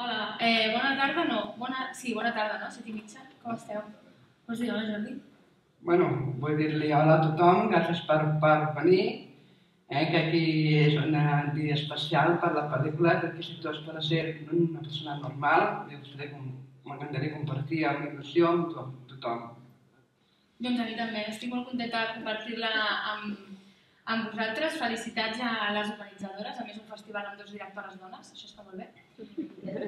Hola, bona tarda, no. Sí, bona tarda, no? 7:30. Com esteu? Vols dir hola, Jordi? Bueno, vull dir-li hola a tothom, gràcies per venir, que aquí és un dia especial per la pel·lícula, que aquí estic tots per ser una persona normal, m'encantaria compartir amb il·lusió amb tothom. Doncs a mi també, estic molt contenta de compartir-la amb vosaltres. Felicitats a les organitzadores, a més un festival amb 2 directores dones, això està molt bé.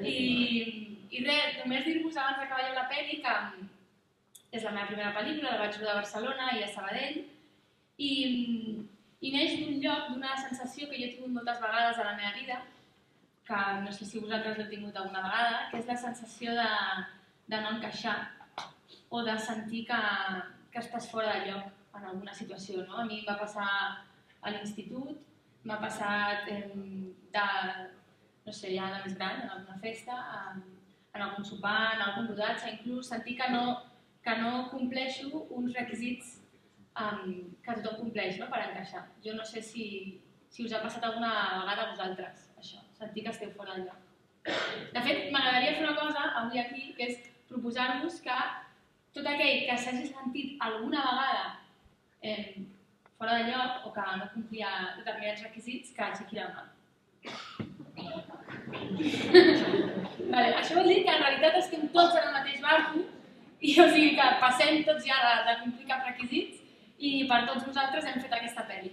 I res, només dir-vos abans d'acabar ja la pel·li que és la meva primera pel·lícula, la vaig rodar a Barcelona i a Sabadell, i neix d'un lloc, d'una sensació que jo he tingut moltes vegades a la meva vida, que no sé si vosaltres l'heu tingut alguna vegada, que és la sensació de no encaixar o de sentir que estàs fora de lloc en alguna situació. No? A mi em va passar a l'institut, m'ha passat no sé, ja de més gran, en alguna festa, en algun sopar, en algun rodatge, inclús sentir que no compleixo uns requisits que tothom compleix, no? Per encaixar. Jo no sé si us ha passat alguna vegada a vosaltres, això, sentir que esteu fora de lloc. De fet, m'agradaria fer una cosa avui aquí, que és proposar-vos que tot aquell que s'hagi sentit alguna vegada fora de lloc o que no complia determinats requisits, que aixequi la mà. Vale, això vol dir que en realitat estem tots en el mateix barco i o sigui que passem tots ja de complir cap requisits i per tots vosaltres hem fet aquesta pel·li.